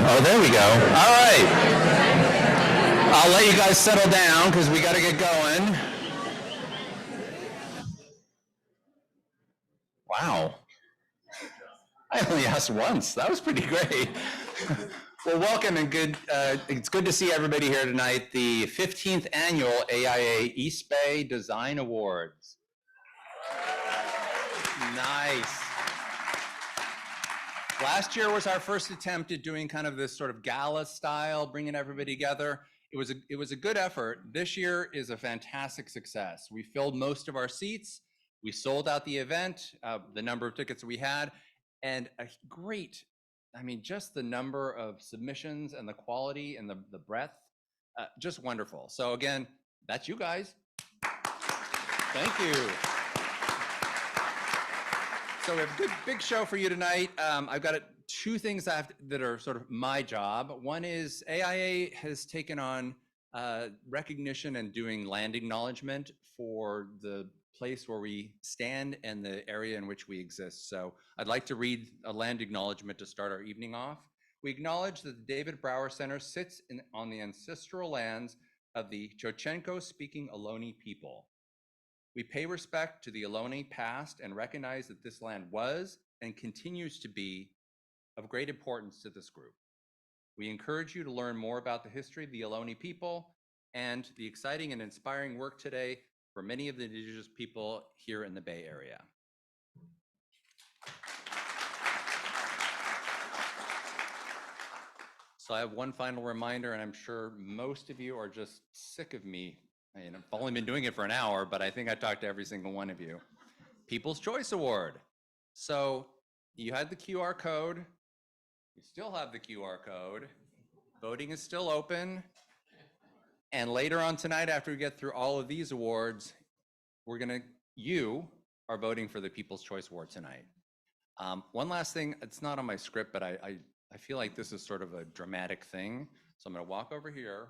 Oh, there we go. All right. I'll let you guys settle down because we got to get going. Wow. I only asked once. That was pretty great. Well, welcome and good. It's good to see everybody here tonight. The 15th annual AIA East Bay Design Awards. Nice. Last year was our first attempt at doing kind of this sort of gala style, bringing everybody together. It was a good effort. This year is a fantastic success. We filled most of our seats. We sold out the event, the number of tickets we had, and a great, I mean, just the number of submissions and the quality and the breadth, just wonderful. So again, that's you guys. Thank you. So we have a good big show for you tonight. I've got two things that are sort of my job. One is AIA has taken on recognition and doing land acknowledgement for the place where we stand and the area in which we exist. So I'd like to read a land acknowledgement to start our evening off. We acknowledge that the David Brower Center sits on the ancestral lands of the Chochenko-speaking Ohlone people. We pay respect to the Ohlone past and recognize that this land was and continues to be of great importance to this group. We encourage you to learn more about the history of the Ohlone people and the exciting and inspiring work today for many of the indigenous people here in the Bay Area. So I have one final reminder, and I'm sure most of you are just sick of me. I mean, I've only been doing it for an hour, but I think I talked to every single one of you. People's Choice Award. So you had the QR code. You still have the QR code. Voting is still open. And later on tonight, after we get through all of these awards, you are voting for the People's Choice Award tonight. One last thing, it's not on my script, but I feel like this is sort of a dramatic thing. So I'm gonna walk over here.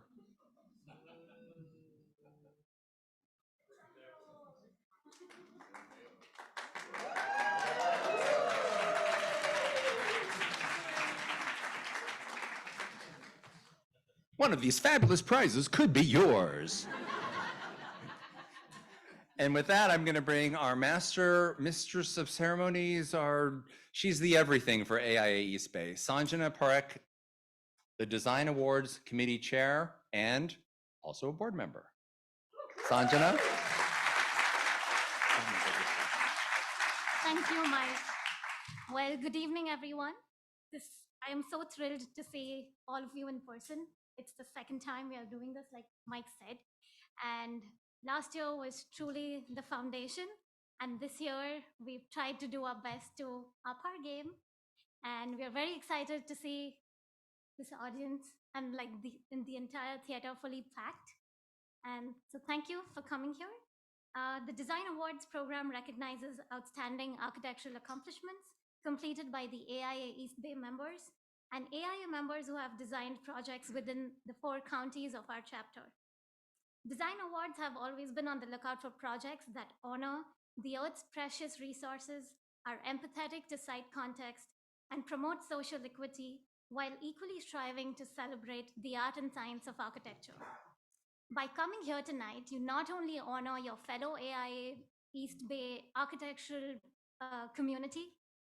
One of these fabulous prizes could be yours. And with that, I'm gonna bring our mistress of ceremonies, she's the everything for AIA East Bay, Sanjana Parekh, the Design Awards Committee Chair and also a board member. Sanjana. Thank you, Mike. Well, good evening, everyone. I am so thrilled to see all of you in person. It's the second time we are doing this, like Mike said. And last year was truly the foundation. And this year, we've tried to do our best to up our game. And we are very excited to see this audience and like the entire theater fully packed. And so thank you for coming here. The Design Awards program recognizes outstanding architectural accomplishments completed by the AIA East Bay members and AIA members who have designed projects within the 4 counties of our chapter. Design awards have always been on the lookout for projects that honor the Earth's precious resources, are empathetic to site context, and promote social equity while equally striving to celebrate the art and science of architecture. By coming here tonight, you not only honor your fellow AIA East Bay architectural community,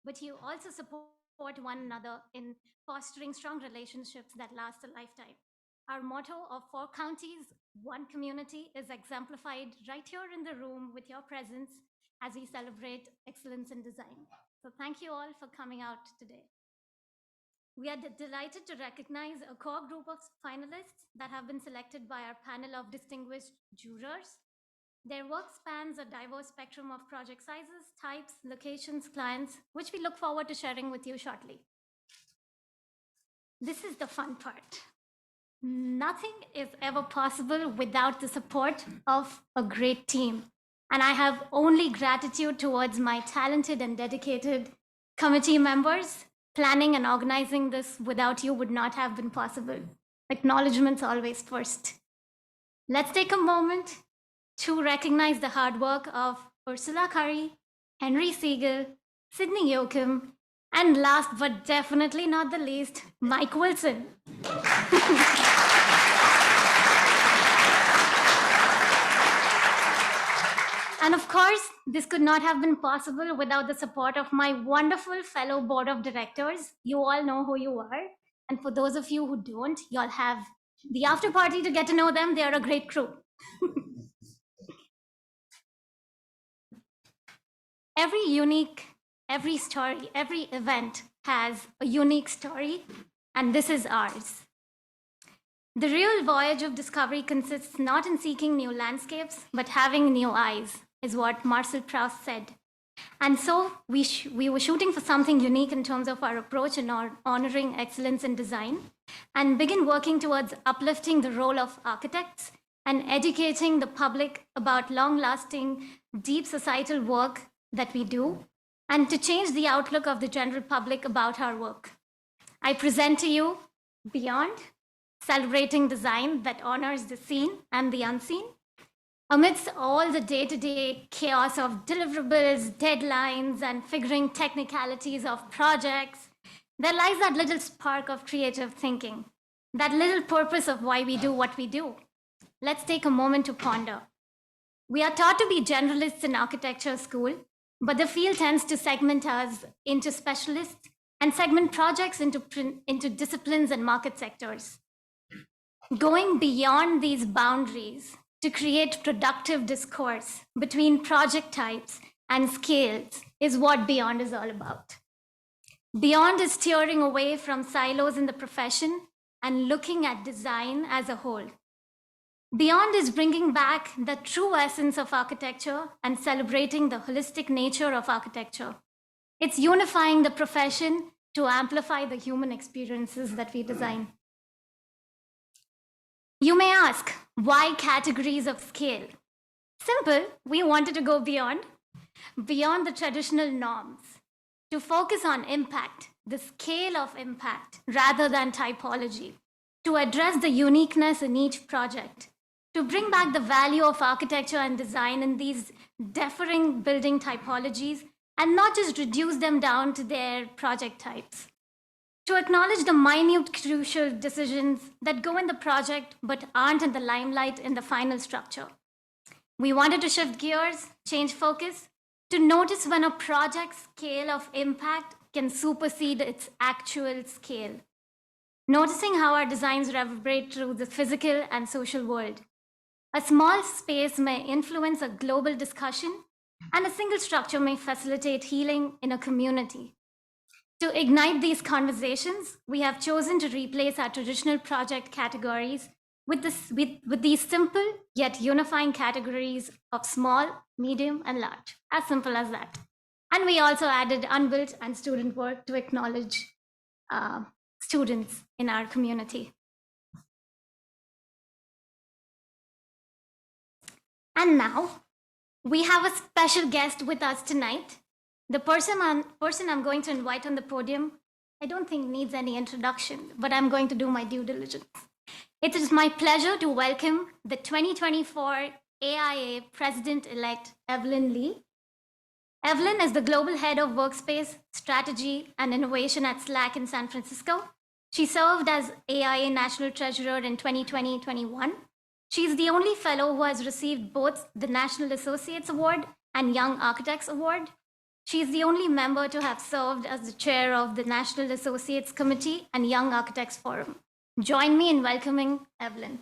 but you also support one another in fostering strong relationships that last a lifetime. Our motto of 4 counties, 1 community is exemplified right here in the room with your presence as we celebrate excellence in design. So thank you all for coming out today. We are delighted to recognize a core group of finalists that have been selected by our panel of distinguished jurors. Their work spans a diverse spectrum of project sizes, types, locations, clients, which we look forward to sharing with you shortly. This is the fun part. Nothing is ever possible without the support of a great team. And I have only gratitude towards my talented and dedicated committee members. Planning and organizing this without you would not have been possible. Acknowledgements always first. Let's take a moment to recognize the hard work of Ursula Curry, Henry Siegel, Sydney Yoakum, And last but definitely not the least, Mike Wilson. And of course, this could not have been possible without the support of my wonderful fellow board of directors. You all know who you are. And for those of you who don't, you'll have the after party to get to know them. They are a great crew. Every story, every event has a unique story, and this is ours. The real voyage of discovery consists not in seeking new landscapes, but having new eyes, is what Marcel Proust said. And so we were shooting for something unique in terms of our approach in honoring excellence in design, and begin working towards uplifting the role of architects and educating the public about long-lasting, deep societal work that we do, and to change the outlook of the general public about our work. I present to you Beyond, celebrating design that honors the seen and the unseen. Amidst all the day-to-day chaos of deliverables, deadlines, and figuring technicalities of projects, there lies that little spark of creative thinking, that little purpose of why we do what we do. Let's take a moment to ponder. We are taught to be generalists in architecture school, but the field tends to segment us into specialists and segment projects into disciplines and market sectors. Going beyond these boundaries to create productive discourse between project types and scales is what Beyond is all about. Beyond is steering away from silos in the profession and looking at design as a whole. Beyond is bringing back the true essence of architecture and celebrating the holistic nature of architecture. It's unifying the profession to amplify the human experiences that we design. You may ask, why categories of scale? Simple, we wanted to go beyond the traditional norms, to focus on impact, the scale of impact, rather than typology, to address the uniqueness in each project, to bring back the value of architecture and design in these differing building typologies, and not just reduce them down to their project types. To acknowledge the minute crucial decisions that go in the project but aren't in the limelight in the final structure. We wanted to shift gears, change focus, to notice when a project's scale of impact can supersede its actual scale. Noticing how our designs reverberate through the physical and social world. A small space may influence a global discussion, and a single structure may facilitate healing in a community. To ignite these conversations, we have chosen to replace our traditional project categories with these simple yet unifying categories of small, medium, and large. As simple as that. And we also added Unbuilt and student work to acknowledge students in our community. And now, we have a special guest with us tonight. The person I'm going to invite on the podium, I don't think needs any introduction, but I'm going to do my due diligence. It is my pleasure to welcome the 2024 AIA President-elect Evelyn Lee. Evelyn is the Global Head of Workspace, Strategy, and Innovation at Slack in San Francisco. She served as AIA National Treasurer in 2020-21. She is the only fellow who has received both the National Associates Award and Young Architects Award. She is the only member to have served as the chair of the National Associates Committee and Young Architects Forum. Join me in welcoming Evelyn.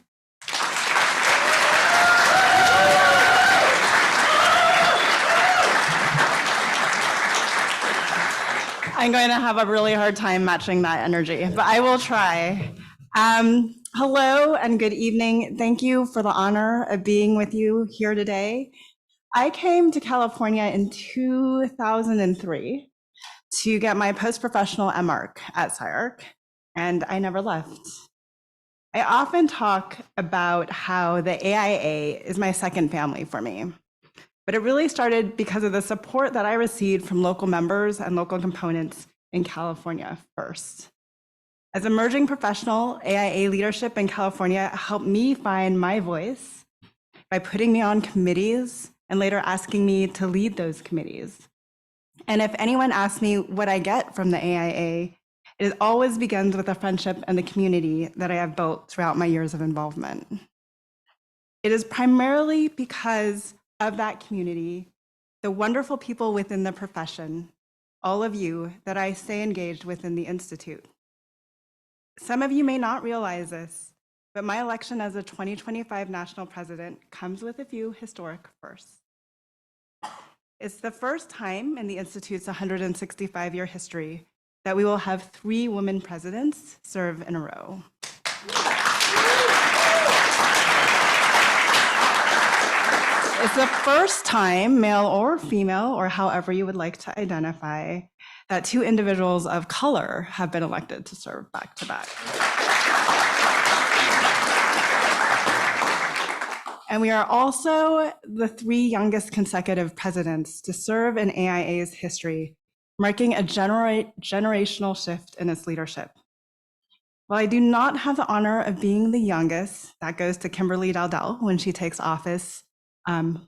I'm going to have a really hard time matching that energy, but I will try. Hello and good evening. Thank you for the honor of being with you here today. I came to California in 2003 to get my post-professional MArch at SciArc, and I never left. I often talk about how the AIA is my second family for me, but it really started because of the support that I received from local members and local components in California first. As emerging professional, AIA leadership in California helped me find my voice by putting me on committees and later asking me to lead those committees. And if anyone asks me what I get from the AIA, it always begins with the friendship and the community that I have built throughout my years of involvement. It is primarily because of that community, the wonderful people within the profession, all of you, that I stay engaged within the Institute. Some of you may not realize this, but my election as a 2025 national president comes with a few historic firsts. It's the first time in the Institute's 165-year history that we will have 3 women presidents serve in a row. It's the first time, male or female, or however you would like to identify, that 2 individuals of color have been elected to serve back to back. And we are also the 3 youngest consecutive presidents to serve in AIA's history, marking a generational shift in its leadership. While I do not have the honor of being the youngest, that goes to Kimberly Dowdell when she takes office in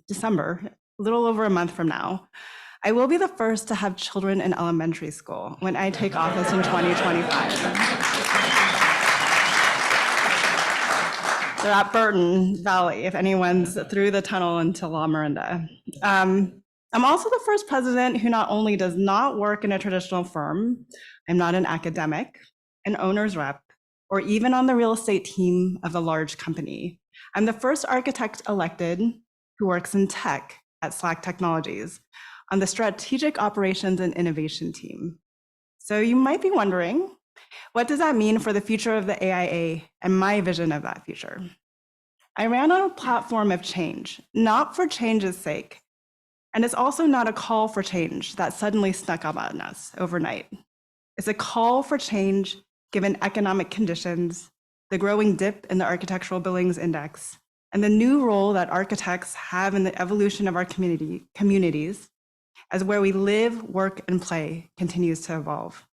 December, a little over a month from now. I will be the first to have children in elementary school when I take office in 2025. They're at Burton Valley, if anyone's through the tunnel into La Miranda. I'm also the first president who not only does not work in a traditional firm, I'm not an academic, an owner's rep, or even on the real estate team of a large company. I'm the first architect elected who works in tech at Slack Technologies on the strategic operations and innovation team. So you might be wondering, what does that mean for the future of the AIA and my vision of that future? I ran on a platform of change, not for change's sake. And it's also not a call for change that suddenly snuck up on us overnight. It's a call for change given economic conditions, the growing dip in the Architectural Billings Index, and the new role that architects have in the evolution of our communities as where we live, work, and play continues to evolve.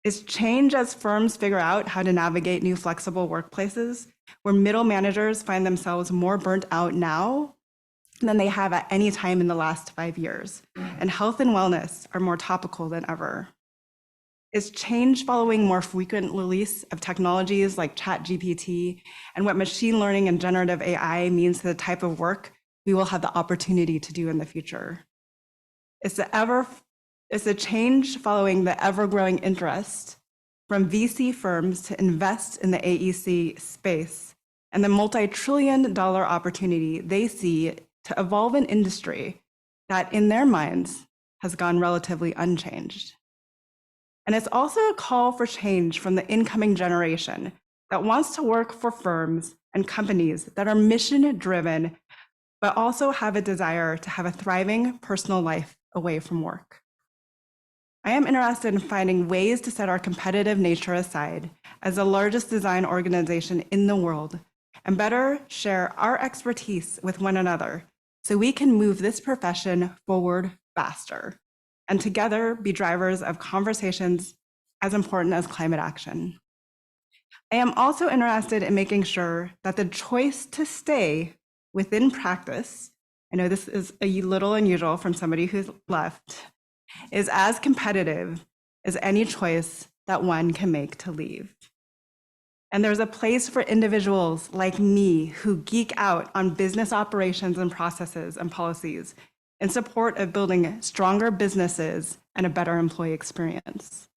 It's change as firms figure out how to navigate new flexible workplaces where middle managers find themselves more burnt out now than they have at any time in the last 5 years, and health and wellness are more topical than ever. It's change following more frequent release of technologies like ChatGPT and what machine learning and generative AI means to the type of work we will have the opportunity to do in the future. It's a change following the ever-growing interest from VC firms to invest in the AEC space and the multi-trillion-dollar opportunity they see to evolve an industry that, in their minds, has gone relatively unchanged. And it's also a call for change from the incoming generation that wants to work for firms and companies that are mission-driven, but also have a desire to have a thriving personal life away from work. I am interested in finding ways to set our competitive nature aside as the largest design organization in the world and better share our expertise with one another so we can move this profession forward faster and together be drivers of conversations as important as climate action. I am also interested in making sure that the choice to stay within practice, I know this is a little unusual from somebody who's left, is as competitive as any choice that one can make to leave. And there's a place for individuals like me who geek out on business operations and processes and policies in support of building stronger businesses and a better employee experience.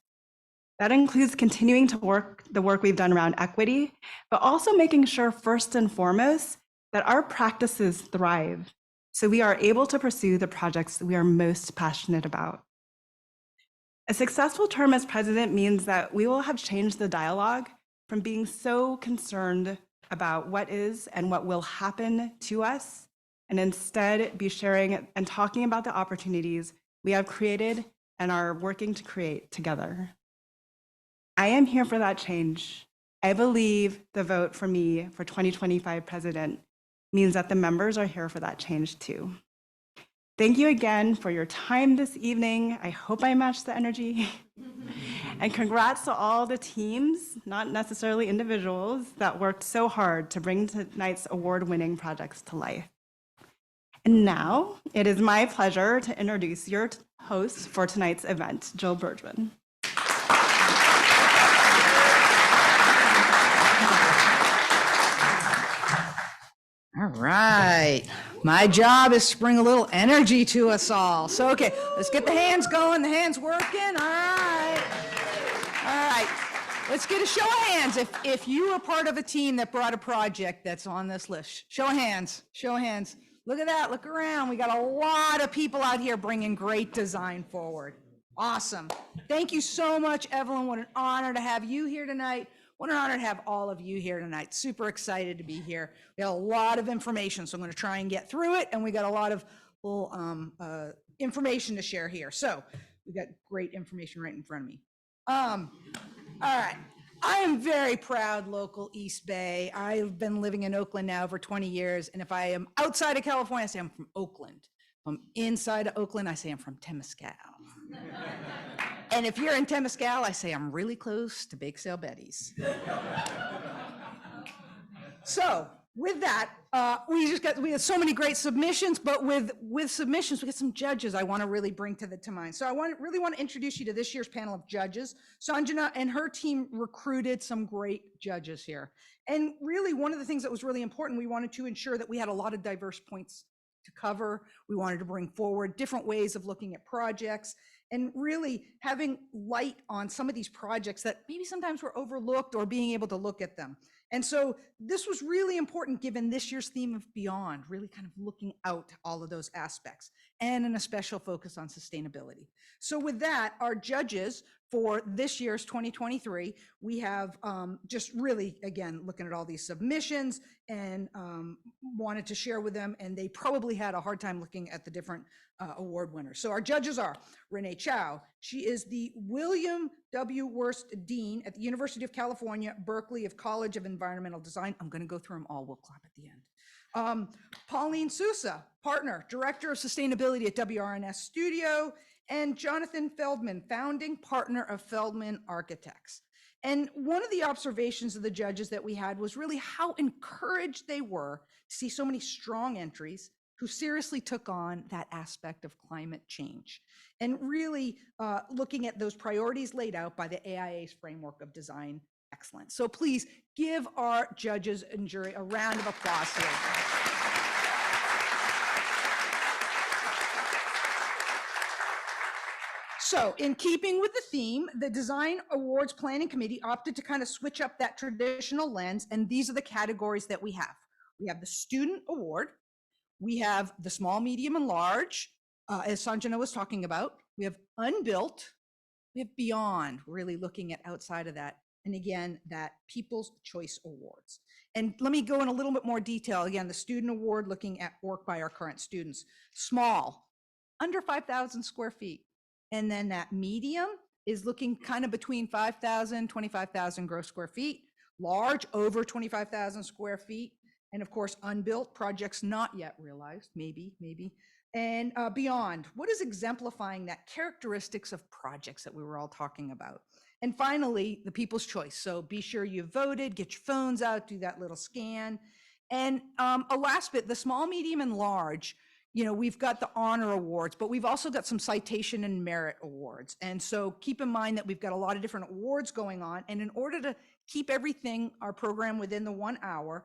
That includes continuing to work the work we've done around equity, but also making sure first and foremost that our practices thrive so we are able to pursue the projects that we are most passionate about. A successful term as president means that we will have changed the dialogue from being so concerned about what is and what will happen to us, and instead be sharing and talking about the opportunities we have created and are working to create together. I am here for that change. I believe the vote for me for 2025 president means that the members are here for that change too. Thank you again for your time this evening. I hope I matched the energy. And congrats to all the teams, not necessarily individuals, that worked so hard to bring tonight's award-winning projects to life. And now it is my pleasure to introduce your host for tonight's event, Jill Bergman. All right. My job is to bring a little energy to us all. So, okay, let's get the hands going, the hands working. All right. All right. Let's get a show of hands. If you are part of a team that brought a project that's on this list, show of hands, show of hands. Look at that, look around. We got a lot of people out here bringing great design forward. Awesome. Thank you so much, Evelyn. What an honor to have you here tonight. What an honor to have all of you here tonight. Super excited to be here. We got a lot of information, so I'm going to try and get through it. And we got a lot of little information to share here. So we got great information right in front of me. All right. I am very proud local East Bay. I've been living in Oakland now for 20 years. And if I am outside of California, I say I'm from Oakland. If I'm inside of Oakland, I say I'm from Temescal. And if you're in Temescal, I say I'm really close to Bake Sale Betty's. So with that, we had so many great submissions, but with submissions, we get some judges I want to really bring to mind. So I really want to introduce you to this year's panel of judges. Sanjana and her team recruited some great judges here. And really one of the things that was really important, we wanted to ensure that we had a lot of diverse points to cover. We wanted to bring forward different ways of looking at projects and really having light on some of these projects that maybe sometimes were overlooked or being able to look at them. And so this was really important given this year's theme of Beyond, really kind of looking out all of those aspects and in a special focus on sustainability. So with that, our judges for this year's 2023, we have just really, again, looking at all these submissions and wanted to share with them, and they probably had a hard time looking at the different award winners. So our judges are Renee Chow. She is the William W. Wurst Dean at the University of California, Berkeley of College of Environmental Design. I'm going to go through them all. We'll clap at the end. Pauline Sousa, partner, director of sustainability at WRNS Studio, and Jonathan Feldman, founding partner of Feldman Architects. And one of the observations of the judges that we had was really how encouraged they were to see so many strong entries who seriously took on that aspect of climate change and really looking at those priorities laid out by the AIA's framework of design excellence. So please give our judges and jury a round of applause here. So in keeping with the theme, the Design Awards Planning Committee opted to kind of switch up that traditional lens, and these are the categories that we have. We have the Student Award, we have the Small, Medium, and Large, as Sanjana was talking about. We have Unbuilt, we have Beyond, really looking at outside of that, and again, that People's Choice Awards. And let me go in a little bit more detail. Again, the Student Award looking at work by our current students. Small, under 5,000 square feet. And then that medium is looking kind of between 5,000, 25,000 gross square feet. Large, over 25,000 square feet. And of course, Unbuilt, projects not yet realized, maybe. And Beyond, what is exemplifying that characteristics of projects that we were all talking about? And finally, the People's Choice. So be sure you voted, get your phones out, do that little scan. And a last bit, the Small, Medium, and Large, you know, we've got the honor awards, but we've also got some citation and merit awards. And so keep in mind that we've got a lot of different awards going on. And in order to keep everything, our program within the 1 hour,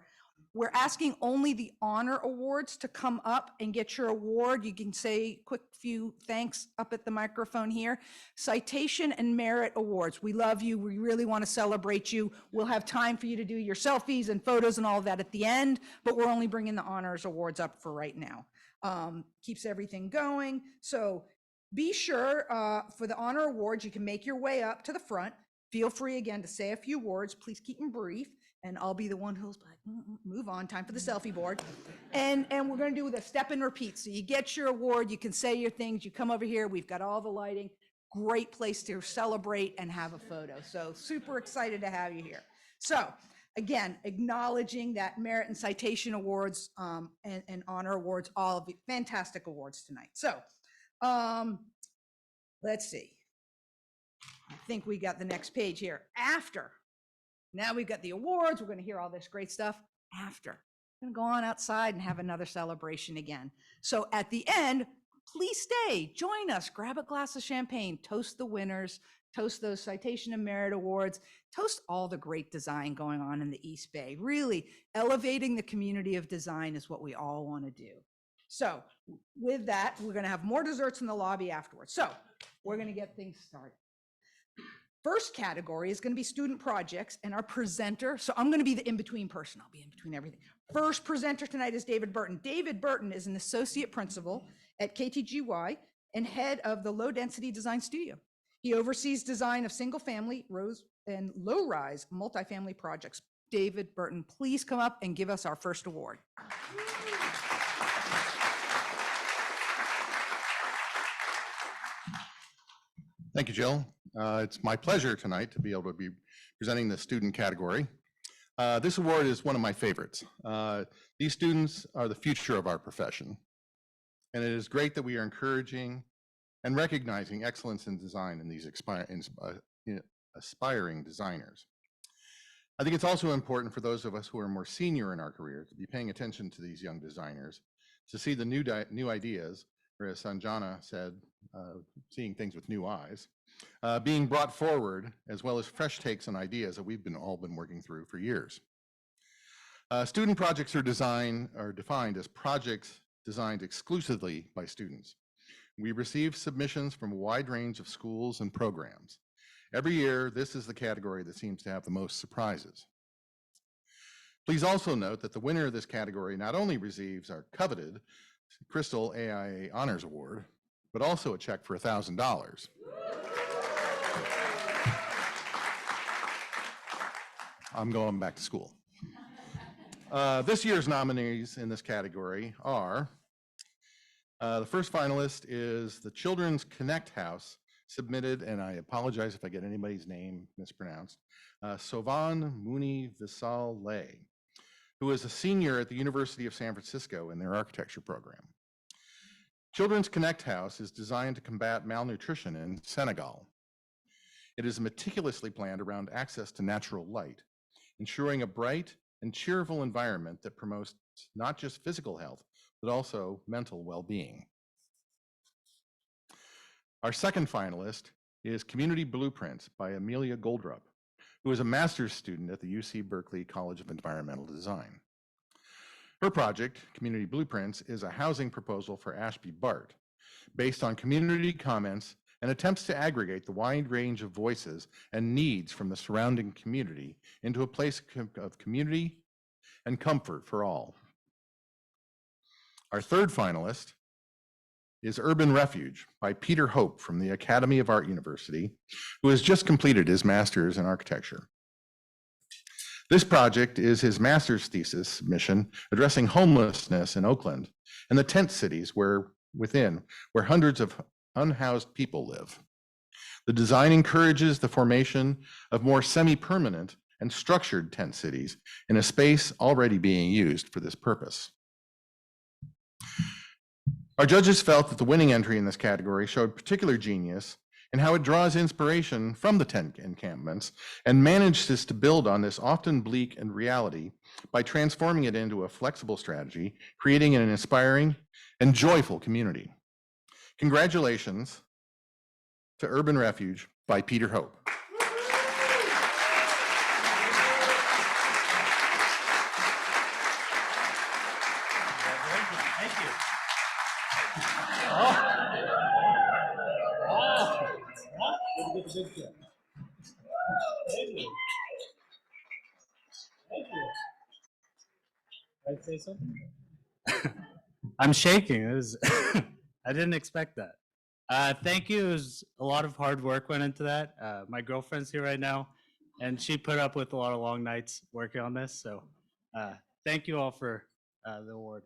we're asking only the honor awards to come up and get your award. You can say quick few thanks up at the microphone here. Citation and merit awards. We love you. We really want to celebrate you. We'll have time for you to do your selfies and photos and all of that at the end, but we're only bringing the honors awards up for right now. Keeps everything going. So be sure for the honor awards, you can make your way up to the front. Feel free again to say a few words. Please keep them brief. And I'll be the one who's like, move on, time for the selfie board. And we're gonna do the step and repeat. So you get your award, you can say your things, you come over here, we've got all the lighting. Great place to celebrate and have a photo. So super excited to have you here. So again, acknowledging that merit and citation awards and honor awards, all of the fantastic awards tonight. So let's see. I think we got the next page here. After. Now we've got the awards. We're going to hear all this great stuff after. We're gonna go on outside and have another celebration again. So at the end, please stay, join us, grab a glass of champagne, toast the winners, toast those Citation and Merit Awards, toast all the great design going on in the East Bay. Really elevating the community of design is what we all want to do. So with that, we're going to have more desserts in the lobby afterwards. So we're going to get things started. First category is going to be student projects, and our presenter, so I'm going to be the in-between person. I'll be in between everything. First presenter tonight is David Burton. David Burton is an associate principal at KTGY and head of the Low Density Design Studio. He oversees design of single-family, and low-rise multifamily projects. David Burton, please come up and give us our first award. Thank you, Jill. It's my pleasure tonight to be able to be presenting the student category. This award is one of my favorites. These students are the future of our profession, and it is great that we are encouraging and recognizing excellence in design in these aspiring designers. I think it's also important for those of us who are more senior in our career to be paying attention to these young designers, to see the new ideas, or as Sanjana said, seeing things with new eyes, being brought forward, as well as fresh takes on ideas that we've all been working through for years. Student projects are defined as projects designed exclusively by students. We receive submissions from a wide range of schools and programs. Every year, this is the category that seems to have the most surprises. Please also note that the winner of this category not only receives our coveted Crystal AIA Honors Award, but also a check for $1,000. I'm going back to school. This year's nominees in this category are, the first finalist is the Children's Connect House, submitted, and I apologize if I get anybody's name mispronounced, Sovan Muni Visal Lay, who is a senior at the University of San Francisco in their architecture program. Children's Connect House is designed to combat malnutrition in Senegal. It is meticulously planned around access to natural light, ensuring a bright and cheerful environment that promotes not just physical health, but also mental well-being. Our second finalist is Community Blueprints by Amelia Goldrup, who is a master's student at the UC Berkeley College of Environmental Design. Her project, Community Blueprints, is a housing proposal for Ashby Bart, based on community comments and attempts to aggregate the wide range of voices and needs from the surrounding community into a place of community and comfort for all. Our third finalist is Urban Refuge by Peter Hope from the Academy of Art University, who has just completed his master's in architecture. This project is his master's thesis submission addressing homelessness in Oakland and the tent cities where hundreds of unhoused people live. The design encourages the formation of more semi-permanent and structured tent cities in a space already being used for this purpose. Our judges felt that the winning entry in this category showed particular genius in how it draws inspiration from the tent encampments and manages to build on this often bleak and reality by transforming it into a flexible strategy, creating an inspiring and joyful community. Congratulations to Urban Refuge by Peter Hope. Thank you. Thank you. Can I say something? I'm shaking. I didn't expect that. Thank you. It was a lot of hard work went into that. My girlfriend's here right now, and she put up with a lot of long nights working on this. So thank you all for the award.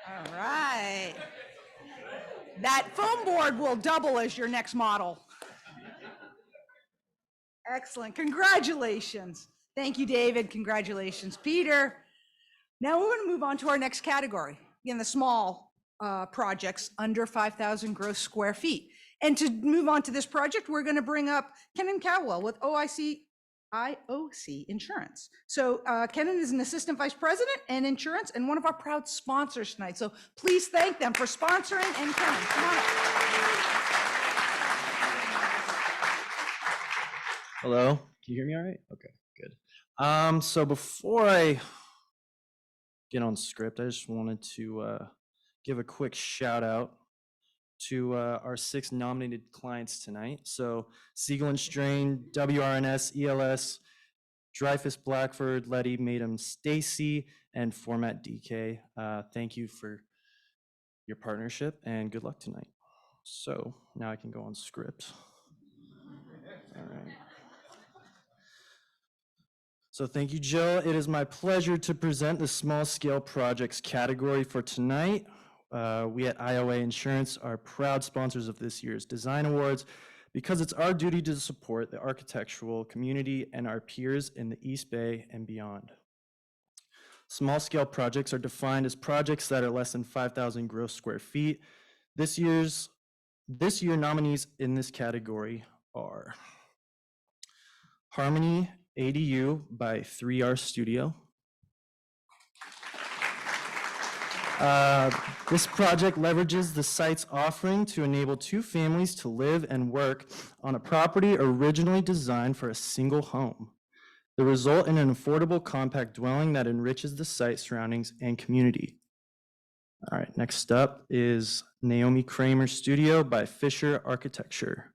All right. That foam board will double as your next model. Excellent. Congratulations. Thank you, David. Congratulations, Peter. Now we're going to move on to our next category. Again, the small projects under 5,000 gross square feet. And to move on to this project, we're going to bring up Kenan Caldwell with IOC Insurance. So Kenan is an assistant vice president and insurance and one of our proud sponsors tonight. So please thank them for sponsoring. And Kenan, come on up. Hello, can you hear me all right? Okay, good. So before I get on script, I just wanted to give a quick shout out to our 6 nominated clients tonight. So Siegel and Strain, WRNS, ELS, Dreyfus, Blackford, Letty, Madam, Stacy, and Format DK. Thank you for your partnership and good luck tonight. So now I can go on script. All right. So thank you, Jill. It is my pleasure to present the small scale projects category for tonight. We at AIA Insurance are proud sponsors of this year's design awards because it's our duty to support the architectural community and our peers in the East Bay and beyond. Small scale projects are defined as projects that are less than 5,000 gross square feet. This year nominees in this category are Harmony ADU by 3R Studio. This project leverages the site's offering to enable 2 families to live and work on a property originally designed for a single home. The result in an affordable compact dwelling that enriches the site surroundings and community. All right, next up is Naomie Kremer Studio by Fisher Architecture.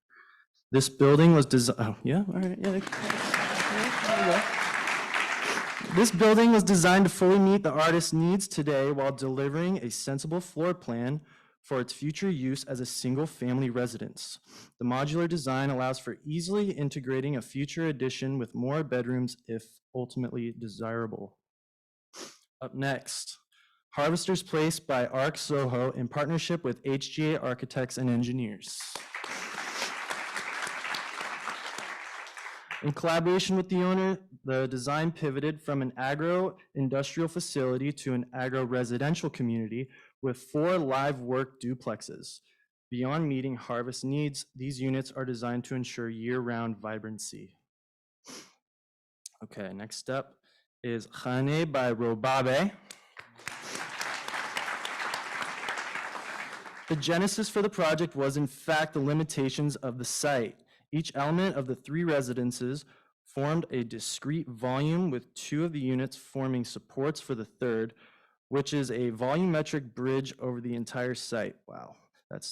This building was designed, oh yeah, all right, yeah. This building was designed to fully meet the artist's needs today while delivering a sensible floor plan for its future use as a single-family residence. The modular design allows for easily integrating a future addition with more bedrooms if ultimately desirable. Up next, Harvester's Place by Arc Soho in partnership with HGA Architects and Engineers. In collaboration with the owner, the design pivoted from an agro-industrial facility to an agro-residential community with 4 live work duplexes. Beyond meeting harvest needs, these units are designed to ensure year-round vibrancy. Okay, next up is Khane by Robabe. The genesis for the project was in fact the limitations of the site. Each element of the 3 residences formed a discrete volume with 2 of the units forming supports for the 3rd, which is a volumetric bridge over the entire site. Wow, that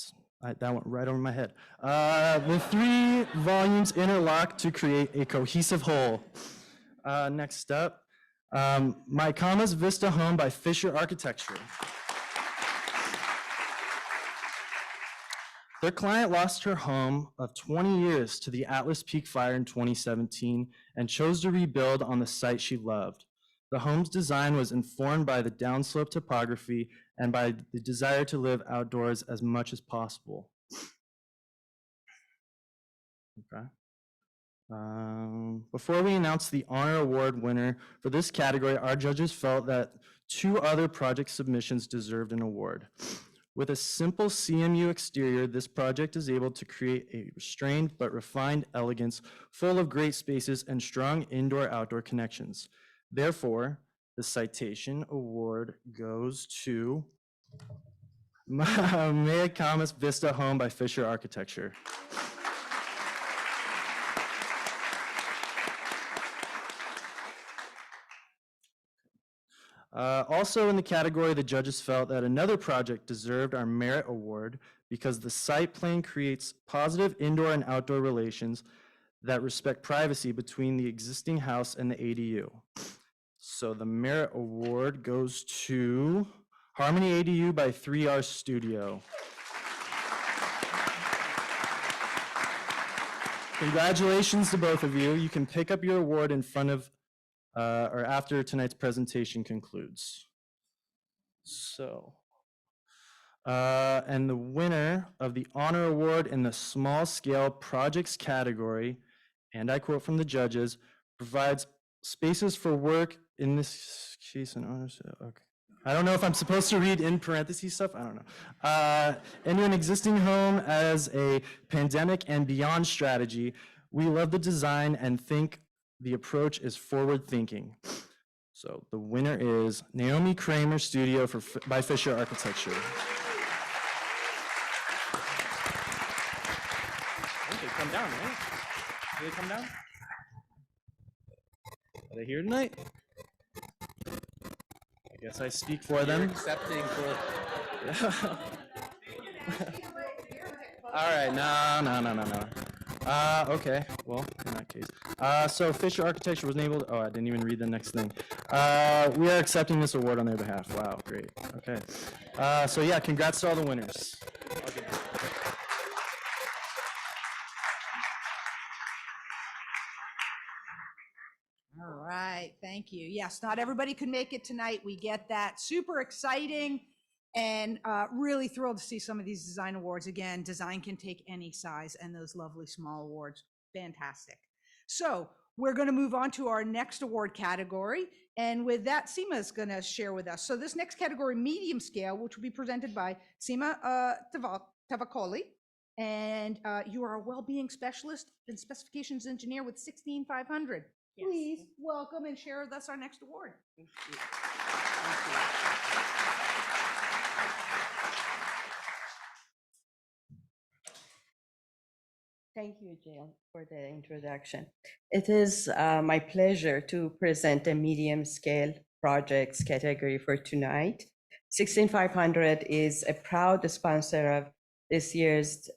went right over my head. The 3 volumes interlock to create a cohesive whole. Next up, Maycamas Vista Home by Fisher Architecture. Their client lost her home of 20 years to the Atlas Peak fire in 2017 and chose to rebuild on the site she loved. The home's design was informed by the downslope topography and by the desire to live outdoors as much as possible. Okay. Before we announce the honor award winner for this category, our judges felt that 2 other project submissions deserved an award. With a simple CMU exterior, this project is able to create a restrained but refined elegance full of great spaces and strong indoor-outdoor connections. Therefore, the Citation Award goes to Maycamas Vista Home by Fisher Architecture. Also in the category, the judges felt that another project deserved our Merit Award because the site plan creates positive indoor and outdoor relations that respect privacy between the existing house and the ADU. So the Merit Award goes to Harmony ADU by 3R Studio. Congratulations to both of you. You can pick up your award in front of or after tonight's presentation concludes. So, and the winner of the honor award in the small scale projects category, and I quote from the judges, provides spaces for work in this case and others. Okay. I don't know if I'm supposed to read in parentheses stuff. I don't know. Into an existing home as a pandemic and beyond strategy. We love the design and think the approach is forward thinking. So the winner is Naomie Kremer Studio by Fisher Architecture. They come down, right? Do they come down? Are they here tonight? I guess I speak for them. Accepting for. All right, no. Okay, well, in that case. So Fisher Architecture was enabled, I didn't even read the next thing. We are accepting this award on their behalf. Wow, great, okay. So yeah, congrats to all the winners. Okay. All right, thank you. Yes, not everybody could make it tonight. We get that. Super exciting and really thrilled to see some of these design awards. Again, design can take any size and those lovely small awards. Fantastic. So we're going to move on to our next award category. And with that, Seema is going to share with us. So this next category, medium scale, which will be presented by Seema Tavakoli. And you are a well-being specialist and specifications engineer with 16500. Yes. Please welcome and share with us our next award. Thank you. Thank you. Thank you, Jill, for the introduction. It is my pleasure to present a medium scale projects category for tonight. 16500 is a proud sponsor of this year's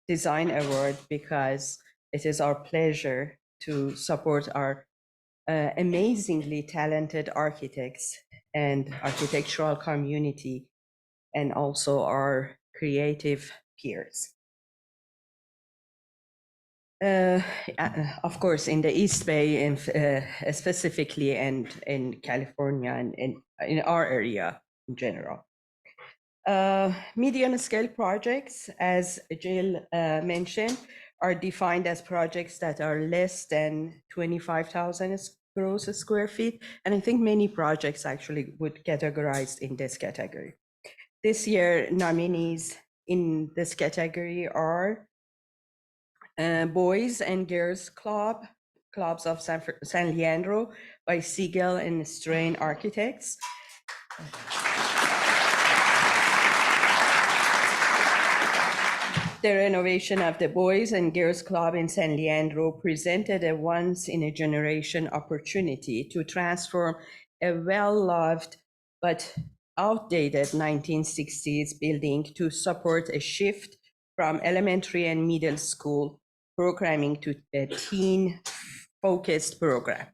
design award because it is our pleasure to support our amazingly talented architects and architectural community, and also our creative peers. Of course, in the East Bay, and specifically, and in California, and in our area in general. Medium scale projects, as Jill mentioned, are defined as projects that are less than 25,000 gross square feet. And I think many projects actually would categorize in this category. This year, nominees in this category are Boys and Girls Clubs of San Leandro by Siegel and Strain Architects. The renovation of the Boys and Girls Club in San Leandro presented a once-in-a-generation opportunity to transform a well-loved but outdated 1960s building to support a shift from elementary and middle school programming to a teen-focused program.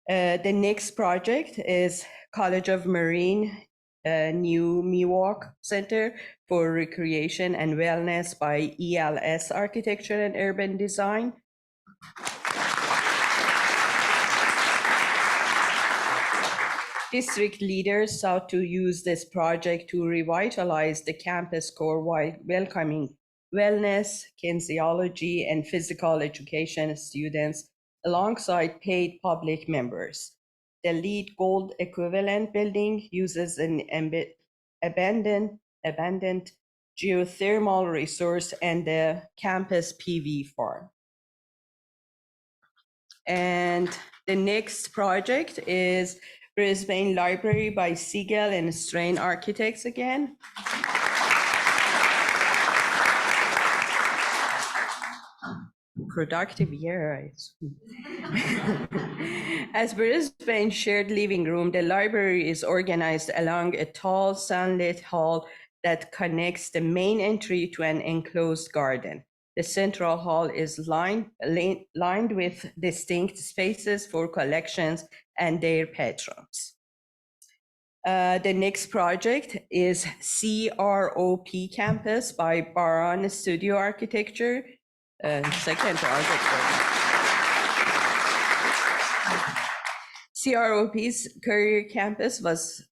The next project is College of Marine New Miwok Center for Recreation and Wellness by ELS Architecture and Urban Design. District leaders sought to use this project to revitalize the campus core while welcoming wellness, kinesiology, and physical education students alongside paid public members. The LEED Gold equivalent building uses an abandoned geothermal resource and the campus PV farm. And the next project is Brisbane Library by Siegel and Strain Architects again. Productive year, As Brisbane shared living room, the library is organized along a tall sunlit hall that connects the main entry to an enclosed garden. The central hall is lined with distinct spaces for collections and their patrons. The next project is CROP Campus by Baron Studio Architecture. Second project. CROP's Career Campus was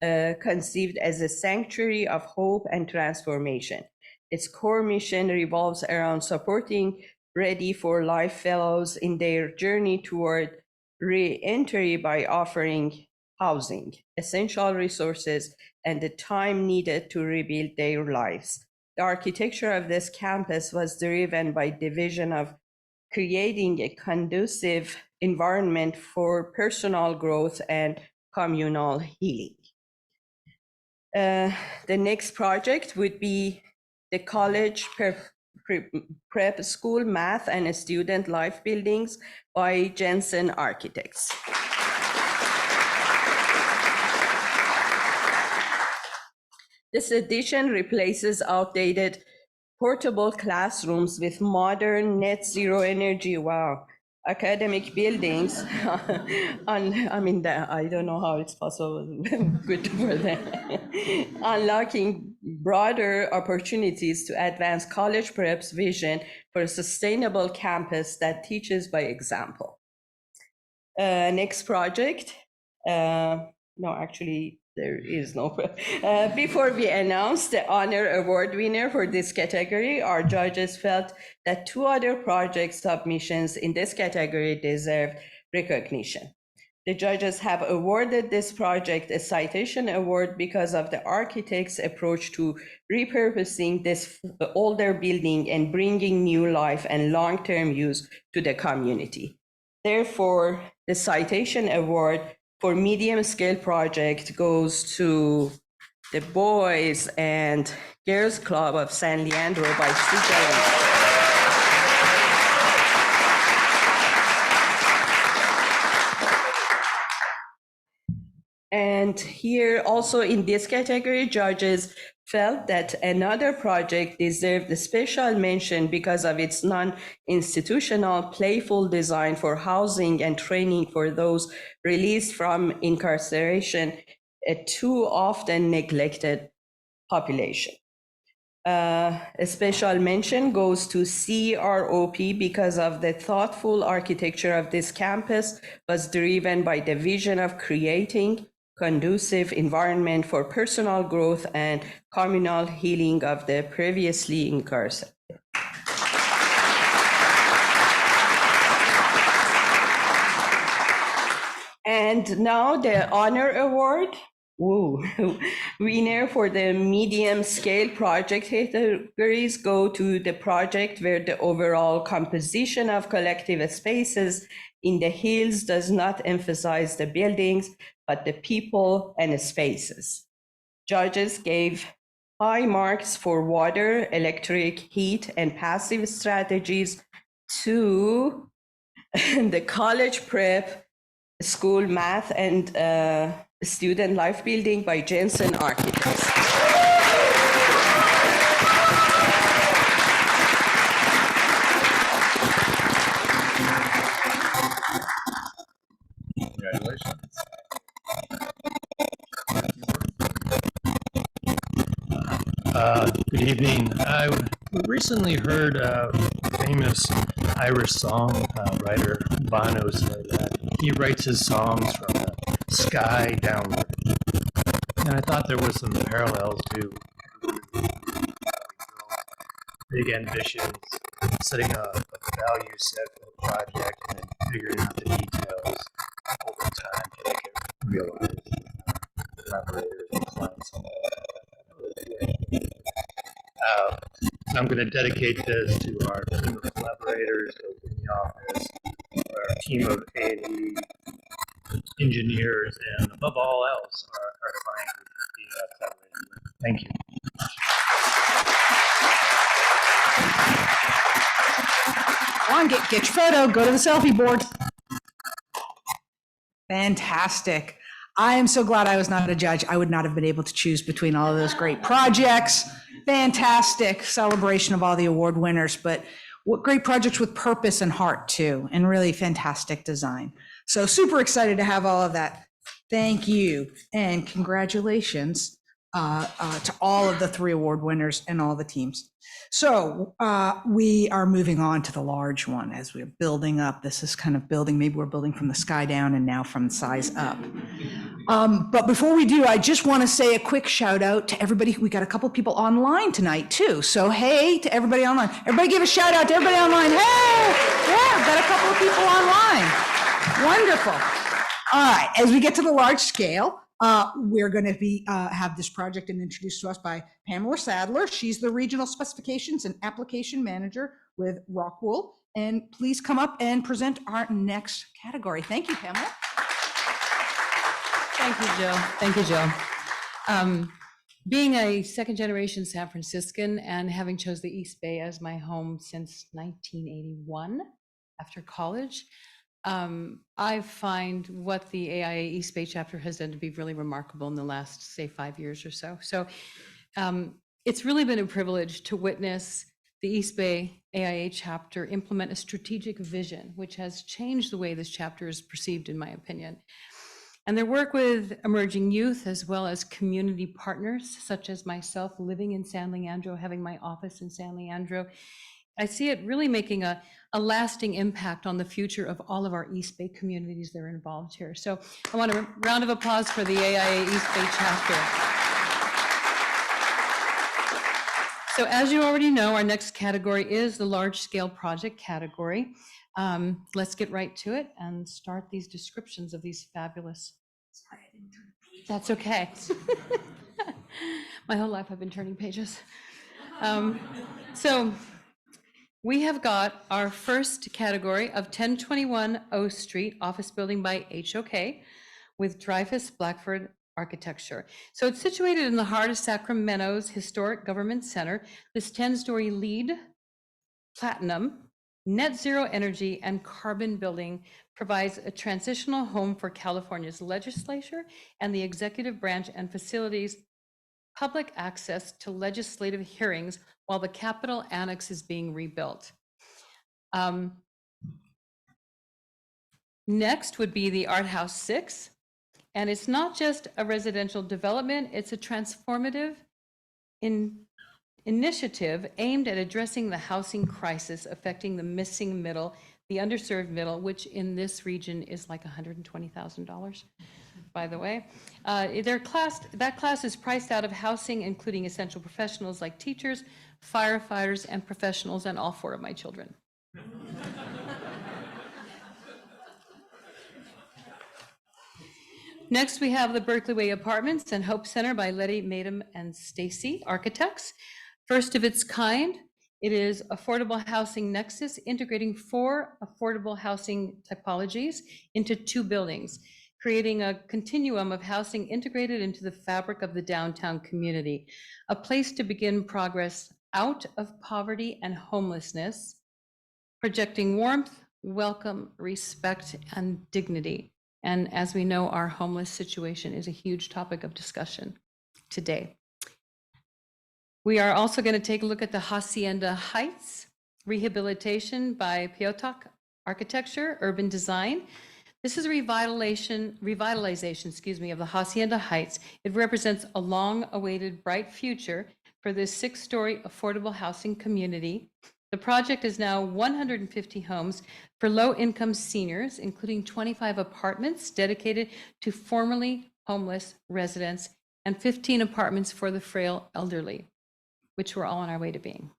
conceived as a sanctuary of hope and transformation. Its core mission revolves around supporting Ready for Life fellows in their journey toward re-entry by offering housing, essential resources, and the time needed to rebuild their lives. The architecture of this campus was driven by the vision of creating a conducive environment for personal growth and communal healing. The next project would be the college prep school math and student life buildings by Jensen Architects. This addition replaces outdated portable classrooms with modern net zero energy, academic buildings. I don't know how it's possible, good for them. Unlocking broader opportunities to advance college prep's vision for a sustainable campus that teaches by example. Next project, there is no. Before we announce the honor award winner for this category, our judges felt that 2 other project submissions in this category deserved recognition. The judges have awarded this project a citation award because of the architect's approach to repurposing this older building and bringing new life and long-term use to the community. Therefore, the citation award for medium scale project goes to the Boys and Girls Club of San Leandro by Citation. And here also in this category, judges felt that another project deserved a special mention because of its non-institutional, playful design for housing and training for those released from incarceration, a too often neglected population. A special mention goes to CROP because of the thoughtful architecture of this campus was driven by the vision of creating conducive environment for personal growth and communal healing of the previously incarcerated. And now the honor award winner for the medium scale project categories go to the project where the overall composition of collective spaces in the hills does not emphasize the buildings, but the people and the spaces. Judges gave high marks for water, electric, heat, and passive strategies to the college prep, school math, and student life building by Jensen Architects. Congratulations. Good evening. I recently heard a famous Irish song writer, Bono, say that he writes his songs from the sky downward. And I thought there was some parallels to big ambitions, setting a value set for the project and then figuring out the details over time to make it realized. Collaborators and clients. I'm going to dedicate this to our team of collaborators in the office, our team of A&E engineers, and above all else, our client group. Thank you. Come on, get your photo, go to the selfie board. Fantastic. I am so glad I was not a judge. I would not have been able to choose between all of those great projects. Fantastic celebration of all the award winners, but what great projects with purpose and heart too, and really fantastic design. So super excited to have all of that. Thank you and congratulations to all of the 3 award winners and all the teams. So we are moving on to the large one as we're building up. This is kind of building, maybe we're building from the sky down and now from the size up. But before we do, I just want to say a quick shout out to everybody. We got a couple people online tonight too. So hey to everybody online. Everybody give a shout out to everybody online. Hey, yeah, got a couple of people online. Wonderful. All right, as we get to the large scale, we're going to be have this project and introduced to us by Pamela Sadler. She's the Regional Specifications and Application Manager with Rockwool. And please come up and present our next category. Thank you, Pamela. Thank you, Jill. Thank you, Jill. Being a second-generation San Franciscan and having chose the East Bay as my home since 1981 after college, I find what the AIA East Bay chapter has done to be really remarkable in the last, say, 5 years or so. So it's really been a privilege to witness the East Bay AIA chapter implement a strategic vision, which has changed the way this chapter is perceived, in my opinion. And their work with emerging youth, as well as community partners, such as myself living in San Leandro, having my office in San Leandro, I see it really making a lasting impact on the future of all of our East Bay communities that are involved here. So I want a round of applause for the AIA East Bay chapter. So as you already know, our next category is the large scale project category. Let's get right to it and start these descriptions of these fabulous. Sorry, I didn't turn pages. That's okay. My whole life I've been turning pages. So we have got our first category of 1021 O Street, office building by HOK with Dreyfus Blackford architecture. So it's situated in the heart of Sacramento's historic government center. This 10-story LEED platinum net zero energy and carbon building provides a transitional home for California's legislature and the executive branch and facilities public access to legislative hearings while the Capitol Annex is being rebuilt. Next would be the Art House 6. And it's not just a residential development, it's a transformative initiative aimed at addressing the housing crisis affecting the missing middle, the underserved middle, which in this region is like $120,000, by the way. That class is priced out of housing, including essential professionals like teachers, firefighters, and professionals, and all 4 of my children. Next, we have the Berkeley Way Apartments and Hope Center by Letty, Madam, and Stacy Architects. First of its kind, it is affordable housing nexus, integrating 4 affordable housing typologies into 2 buildings, creating a continuum of housing integrated into the fabric of the downtown community, a place to begin progress out of poverty and homelessness, projecting warmth, welcome, respect, and dignity. And as we know, our homeless situation is a huge topic of discussion today. We are also going to take a look at the Hacienda Heights Rehabilitation by Piotok Architecture, Urban Design. This is a revitalization, of the Hacienda Heights. It represents a long-awaited bright future for this 6-story affordable housing community. The project is now 150 homes for low-income seniors, including 25 apartments dedicated to formerly homeless residents and 15 apartments for the frail elderly, which we're all on our way to being.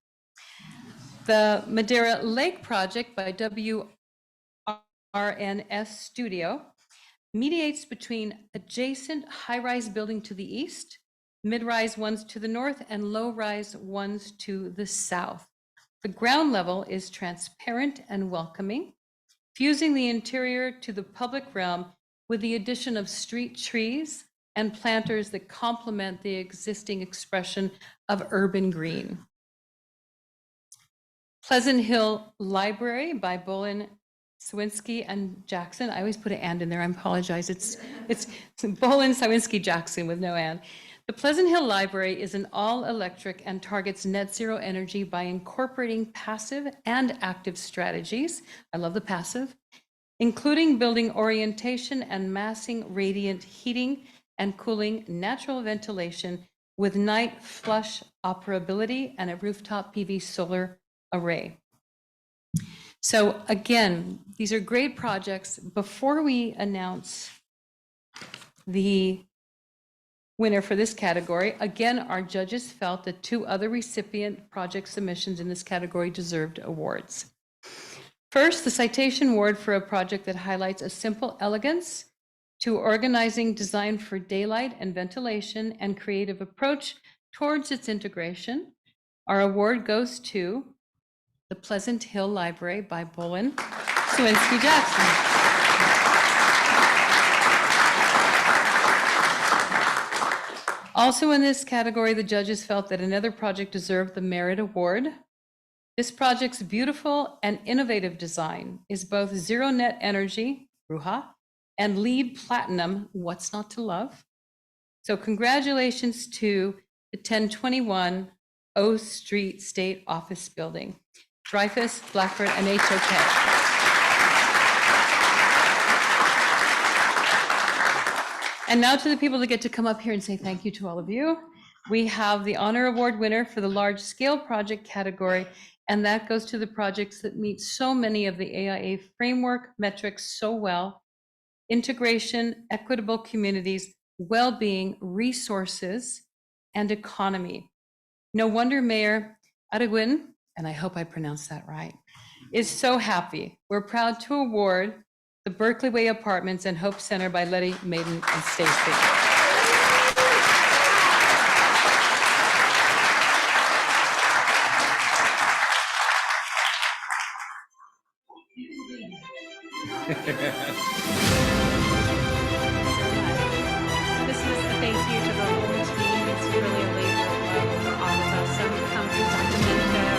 The Madeira Lake project by WRNS Studio mediates between adjacent high-rise building to the east, mid-rise ones to the north, and low-rise ones to the south. The ground level is transparent and welcoming, fusing the interior to the public realm with the addition of street trees and planters that complement the existing expression of urban green. Pleasant Hill Library by Bolin, Sawinski, and Jackson. I always put an and in there, I apologize. It's Bolin, Sawinski, Jackson with no and. The Pleasant Hill Library is an all-electric and targets net zero energy by incorporating passive and active strategies. I love the passive, including building orientation and massing radiant heating and cooling, natural ventilation with night flush operability and a rooftop PV solar array. So again, these are great projects. Before we announce the winner for this category, again, our judges felt that 2 other recipient project submissions in this category deserved awards. First, the Citation Award for a project that highlights a simple elegance to organizing design for daylight and ventilation and creative approach towards its integration. Our award goes to the Pleasant Hill Library by Bolin Swinsky Jackson. Also in this category, the judges felt that another project deserved the Merit Award. This project's beautiful and innovative design is both zero net energy, Ruha, and LEED Platinum, what's not to love? So congratulations to the 1021 O Street State Office Building, Dreyfus, Blackford, and HOK. And now to the people that get to come up here and say thank you to all of you. We have the Honor Award winner for the large scale project category, and that goes to the projects that meet so many of the AIA framework metrics so well: integration, equitable communities, well-being, resources, and economy. No wonder Mayor Arreguin, and I hope I pronounced that right, is so happy. We're proud to award the Berkeley Way Apartments and Hope Center by Letty, Maiden, and Stacy. This is a thank you to the whole team. It's really a labor of love for all of us. So we've come through Sacramento.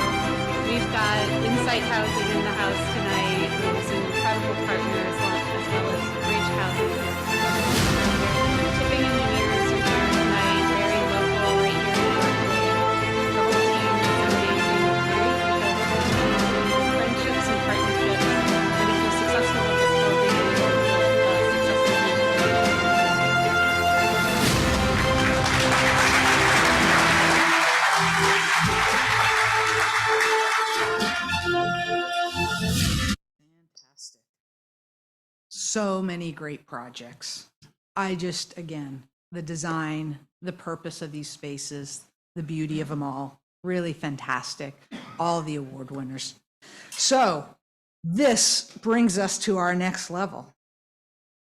We've got Insight Housing in the house tonight. Who's an incredible partner as well as Bridge Housing. Tipping engineers are here tonight, very local, right here in Berkeley. The whole team is amazing. Great friendships and partnerships. And if we're successful with this building, we'll build successful Fantastic. So many great projects. Again, the design, the purpose of these spaces, the beauty of them all, really fantastic. All the award winners. So this brings us to our next level.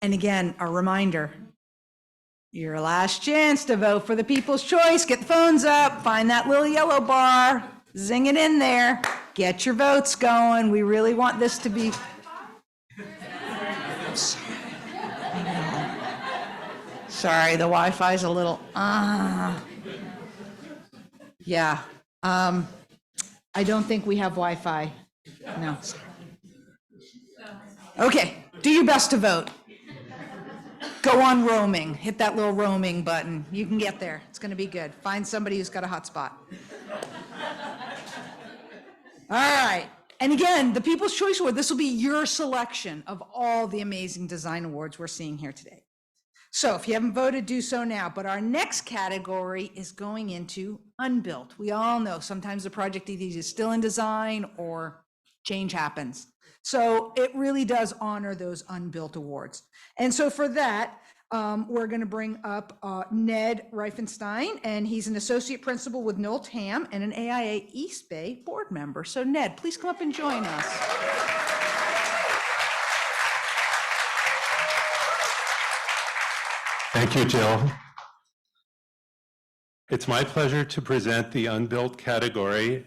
And again, a reminder, your last chance to vote for the People's Choice. Get the phones up, find that little yellow bar, zing it in there, get your votes going. We really want this to be. I'm sorry. I know. Sorry, the Wi-Fi's a little, yeah. I don't think we have Wi-Fi. No. Okay, do your best to vote. Go on roaming, hit that little roaming button. You can get there, it's gonna be good. Find somebody who's got a hotspot. All right, and again, the People's Choice Award, this will be your selection of all the amazing design awards we're seeing here today. So if you haven't voted, do so now. But our next category is going into Unbuilt. We all know sometimes the project either is still in design or change happens. So it really does honor those Unbuilt awards. And so for that, we're going to bring up Ned Reifenstein, and he's an associate principal with Noel Tam and an AIA East Bay board member. So Ned, please come up and join us. Thank you, Jill. It's my pleasure to present the Unbuilt category.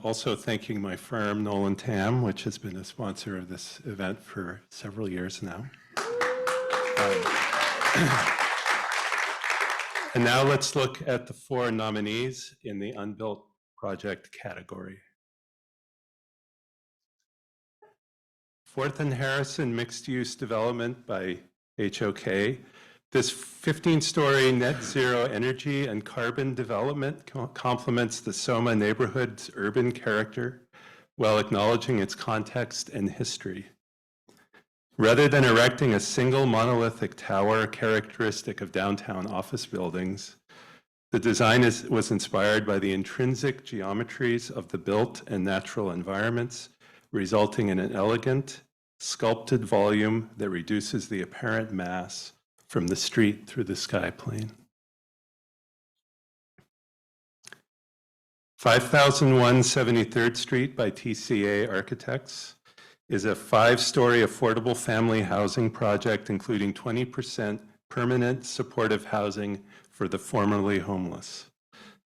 Also thanking my firm, Noel Tam, which has been a sponsor of this event for several years now. And now let's look at the 4 nominees in the Unbuilt project category. 4th and Harrison mixed-use development by HOK. This 15-story net zero energy and carbon development complements the Soma neighborhood's urban character while acknowledging its context and history. Rather than erecting a single monolithic tower characteristic of downtown office buildings, the design was inspired by the intrinsic geometries of the built and natural environments, resulting in an elegant, sculpted volume that reduces the apparent mass from the street through the sky plane. 5001 73rd Street by TCA Architects is a 5-story affordable family housing project, including 20% permanent supportive housing for the formerly homeless.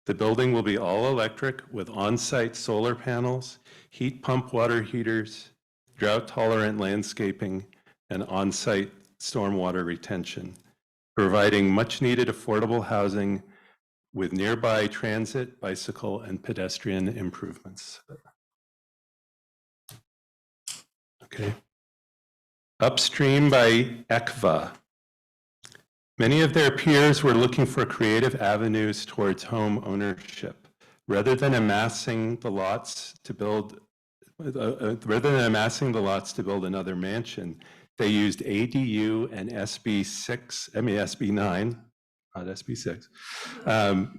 The building will be all electric with on-site solar panels, heat pump water heaters, drought-tolerant landscaping, and on-site stormwater retention, providing much-needed affordable housing with nearby transit, bicycle, and pedestrian improvements. Okay. Upstream by ECVA. Many of their peers were looking for creative avenues towards home ownership. Rather than amassing the lots to build another mansion, they used ADU and SB9, not SB6,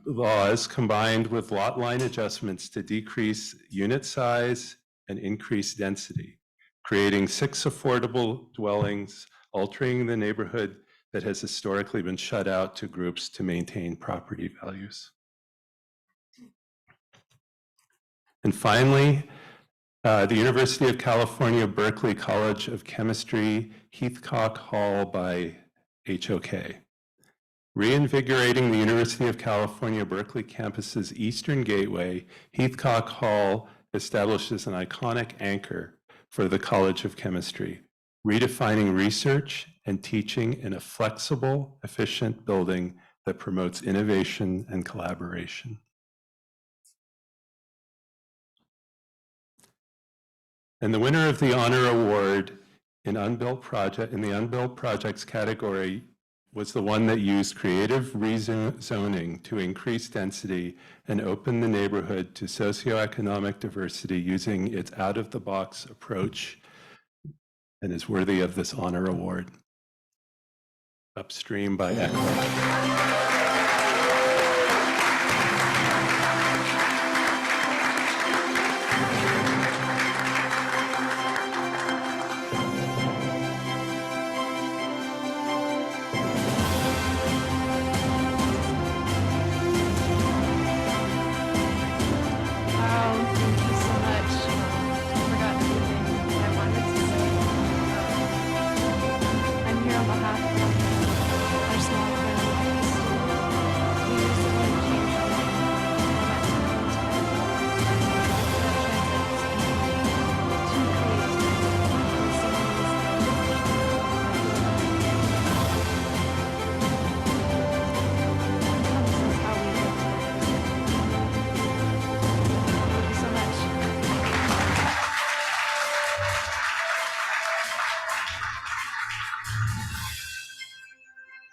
laws combined with lot line adjustments to decrease unit size and increase density, creating 6 affordable dwellings, altering the neighborhood that has historically been shut out to groups to maintain property values. And finally, the University of California, Berkeley College of Chemistry, Heathcock Hall by HOK. Reinvigorating the University of California, Berkeley campus's eastern gateway, Heathcock Hall establishes an iconic anchor for the College of Chemistry, redefining research and teaching in a flexible, efficient building that promotes innovation and collaboration. And the winner of the honor award in the Unbuilt projects category was the one that used creative rezoning to increase density and open the neighborhood to socioeconomic diversity using its out-of-the-box approach, and is worthy of this honor award. Upstream by ECVA.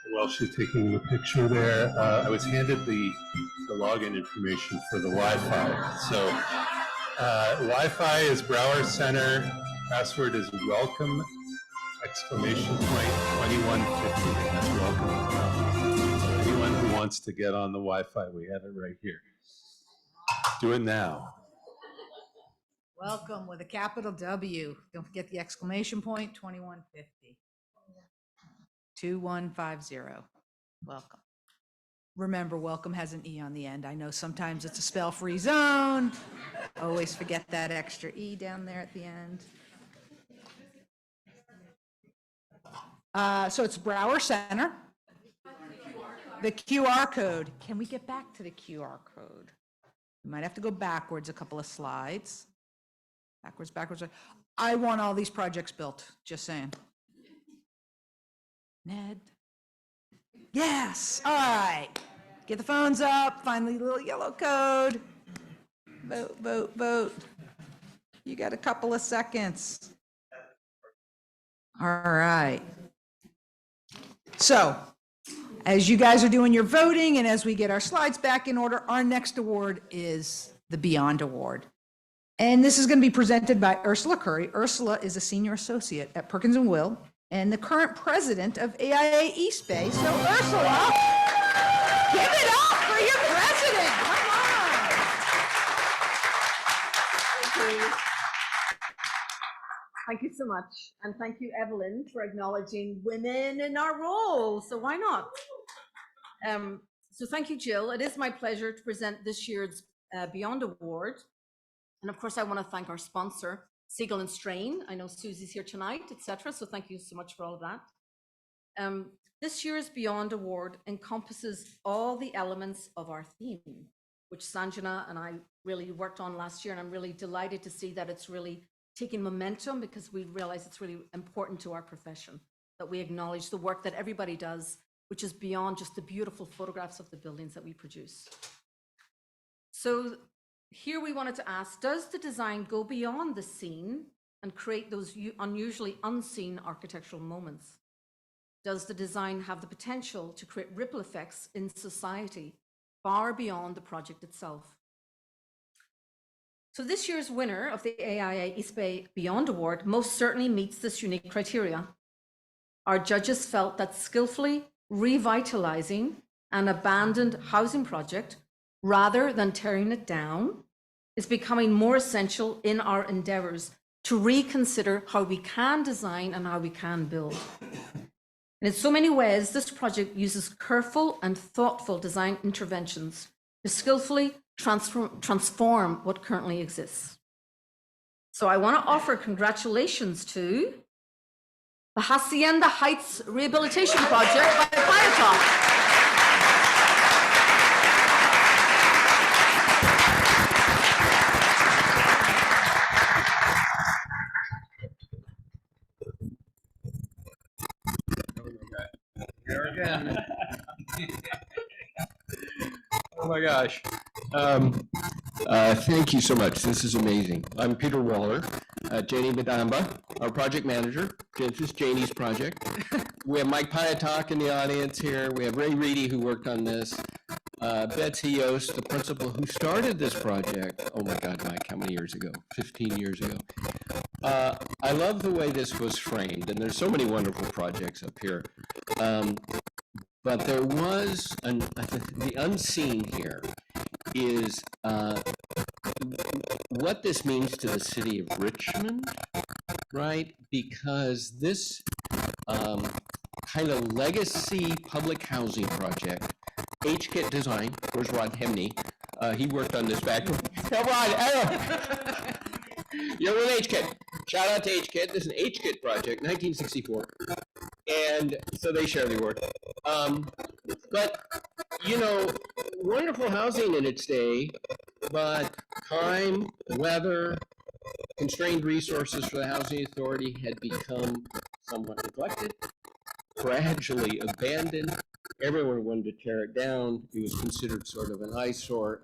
While she's taking the picture there, I was handed the login information for the Wi-Fi. So Wi-Fi is Brower Center. Password is welcome, exclamation point, 2150. That's welcome. So anyone who wants to get on the Wi-Fi, we have it right here. Do it now. Welcome with a capital W. Don't forget the exclamation point, 2150. 2150. Welcome. Remember, welcome has an E on the end. I know sometimes it's a spell-free zone. Always forget that extra E down there at the end. So it's Brower Center. The QR code. Can we get back to the QR code? We might have to go backwards a couple of slides. Backwards. I want all these projects built, just saying. Ned? Yes, all right. Get the phones up, find the little yellow code. Vote. You got a couple of seconds. All right. So, as you guys are doing your voting and as we get our slides back in order, our next award is the Beyond Award. And this is going to be presented by Ursula Curry. Ursula is a senior associate at Perkins & Will and the current president of AIA East Bay. So Ursula, give it up for your president. Come on. Thank you. Thank you so much. And thank you, Evelyn, for acknowledging women in our role. So why not? So thank you, Jill. It is my pleasure to present this year's Beyond Award. And of course, I want to thank our sponsor, Siegel and Strain. I know Susie's here tonight, etc. So thank you so much for all of that. This year's Beyond Award encompasses all the elements of our theme, which Sanjana and I really worked on last year. And I'm really delighted to see that it's really taking momentum, because we realize it's really important to our profession that we acknowledge the work that everybody does, which is beyond just the beautiful photographs of the buildings that we produce. So here we wanted to ask, does the design go beyond the scene and create those unusually unseen architectural moments? Does the design have the potential to create ripple effects in society far beyond the project itself? So this year's winner of the AIA East Bay Beyond Award most certainly meets this unique criteria. Our judges felt that skillfully revitalizing an abandoned housing project rather than tearing it down is becoming more essential in our endeavors to reconsider how we can design and how we can build. And in so many ways, this project uses careful and thoughtful design interventions to skillfully transform what currently exists. So I want to offer congratulations to the Hacienda Heights Rehabilitation Project by Preparatory. There again. Oh my gosh. Thank you so much. This is amazing. I'm Peter Waller, Janie Madamba, our project manager. This is Janie's project. We have Mike Piatak in the audience here. We have Ray Reedy, who worked on this. Betsy Yost, the principal who started this project. Oh my God, Mike, how many years ago? 15 years ago. I love the way this was framed, and there's so many wonderful projects up here. But there was, the unseen here is what this means to the city of Richmond, right? Because this kind of legacy public housing project, HKIT design, where's Rod Hemney? He worked on this back. Hey, Rod, you're with HKIT. Shout out to HKIT. This is an HKIT project, 1964. And so they share the award. But, you know, wonderful housing in its day, but time, weather, constrained resources for the Housing Authority had become somewhat neglected, gradually abandoned. Everyone wanted to tear it down. It was considered sort of an eyesore,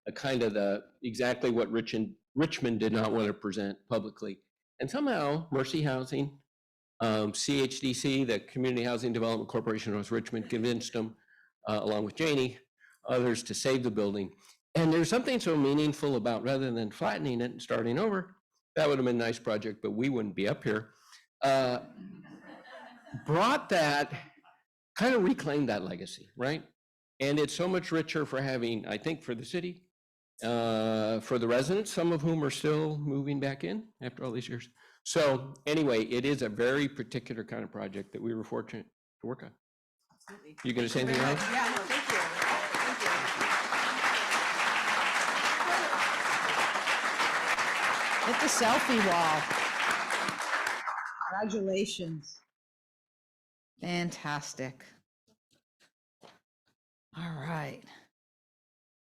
a kind of exactly what Richmond did not want to present publicly. And somehow Mercy Housing, CHDC, the Community Housing Development Corporation of North Richmond, convinced them, along with Janie, others, to save the building. And there's something so meaningful about, rather than flattening it and starting over, that would have been a nice project, but we wouldn't be up here, brought that, kind of reclaimed that legacy, right? And it's so much richer for having, I think, for the city, for the residents, some of whom are still moving back in after all these years. So anyway, it is a very particular kind of project that we were fortunate to work on. Absolutely. You going to say anything else? Yeah, no, thank you. Thank you. Hit the selfie wall. Congratulations. Fantastic. All right.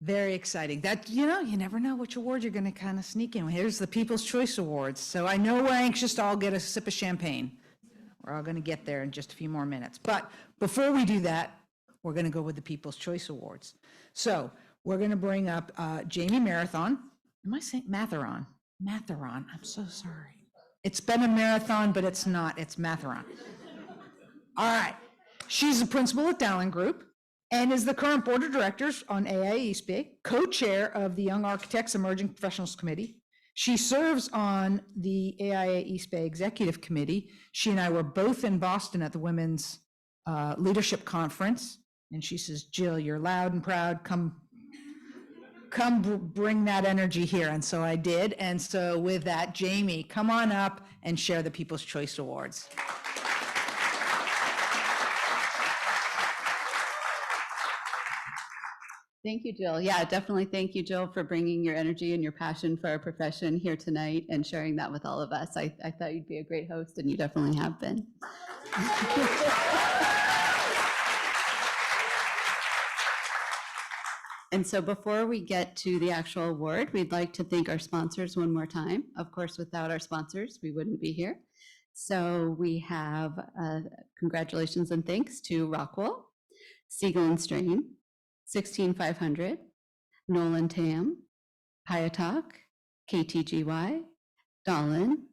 Very exciting. That, you know, you never know which award you're going to kind of sneak in. Here's the People's Choice Awards. So I know we're anxious to all get a sip of champagne. We're all going to get there in just a few more minutes. But before we do that, we're going to go with the People's Choice Awards. So we're going to bring up Jamie Marathon. Am I saying Matheron? Matheron. I'm so sorry. It's been a marathon, but it's not. It's Matheron. All right. She's the principal at Dowling Group and is the current board of directors on AIA East Bay, co-chair of the Young Architects Emerging Professionals Committee. She serves on the AIA East Bay Executive Committee. She and I were both in Boston at the Women's Leadership Conference. And she says, Jill, you're loud and proud. Come bring that energy here. And so I did. And so with that, Jamie, come on up and share the People's Choice Awards. Thank you, Jill. Yeah, definitely thank you, Jill, for bringing your energy and your passion for our profession here tonight and sharing that with all of us. I thought you'd be a great host, and you definitely have been. And so before we get to the actual award, we'd like to thank our sponsors one more time. Of course, without our sponsors, we wouldn't be here. So we have congratulations and thanks to Rockwell, Siegel and Strain, 16500, Nolan Tam, Piatalk, KTGY, Dolan,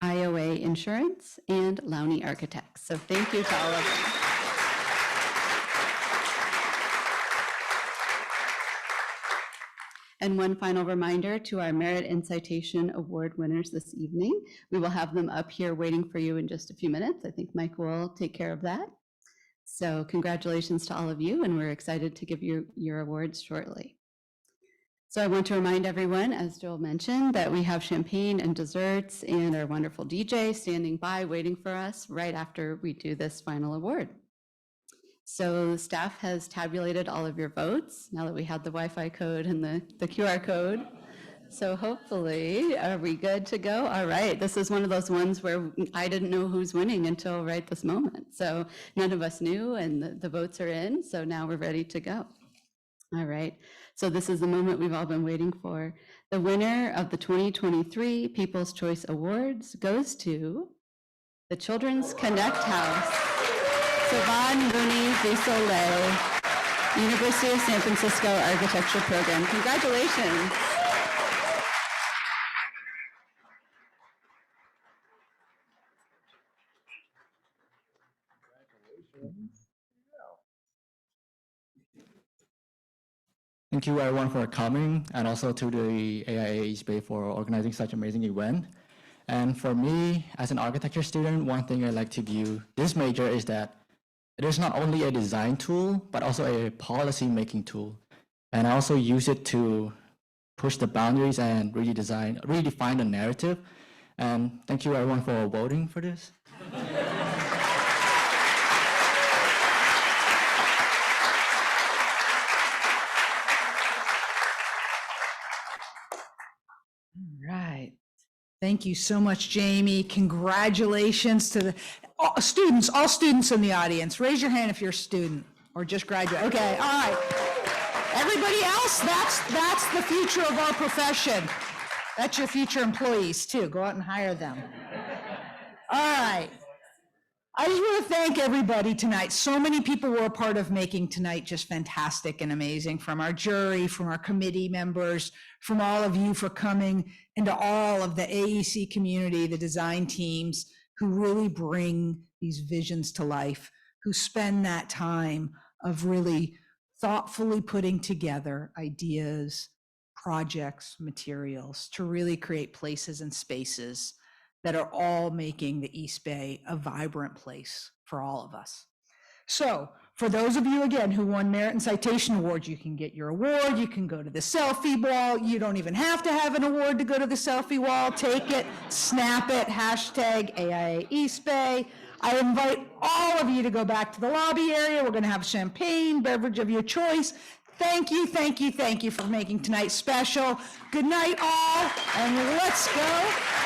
IOA Insurance, and Launey Architects. So thank you to all of them. And one final reminder to our Merit and Citation Award winners this evening. We will have them up here waiting for you in just a few minutes. I think Mike will take care of that. So congratulations to all of you, and we're excited to give you your awards shortly. So I want to remind everyone, as Joel mentioned, that we have champagne and desserts and our wonderful DJ standing by waiting for us right after we do this final award. So staff has tabulated all of your votes now that we had the Wi-Fi code and the QR code. So hopefully, are we good to go? All right, this is one of those ones where I didn't know who's winning until right this moment. So none of us knew, and the votes are in, so now we're ready to go. All right, so this is the moment we've all been waiting for. The winner of the 2023 People's Choice Awards goes to the Children's Connect House, Savan Rooney de Soleil, University of San Francisco Architecture Program. Congratulations. Thank you everyone for coming, and also to the AIA East Bay for organizing such an amazing event. And for me, as an architecture student, one thing I like to view this major is that it is not only a design tool, but also a policy-making tool. And I also use it to push the boundaries and redefine the narrative. And thank you everyone for voting for this. Right. Thank you so much, Jamie. Congratulations to the students, all students in the audience. Raise your hand if you're a student or just graduate. Okay, all right. Everybody else, that's the future of our profession. That's your future employees too. Go out and hire them. All right. I just want to thank everybody tonight. So many people were a part of making tonight just fantastic and amazing, from our jury, from our committee members, from all of you for coming, and to all of the AEC community, the design teams who really bring these visions to life, who spend that time of really thoughtfully putting together ideas, projects, materials to really create places and spaces that are all making the East Bay a vibrant place for all of us. So for those of you, again, who won Merit and Citation Awards, you can get your award, you can go to the selfie wall. You don't even have to have an award to go to the selfie wall. Take it, snap it, hashtag AIA East Bay. I invite all of you to go back to the lobby area. We're gonna have champagne, beverage of your choice. Thank you, thank you, thank you for making tonight special. Good night all, and let's go.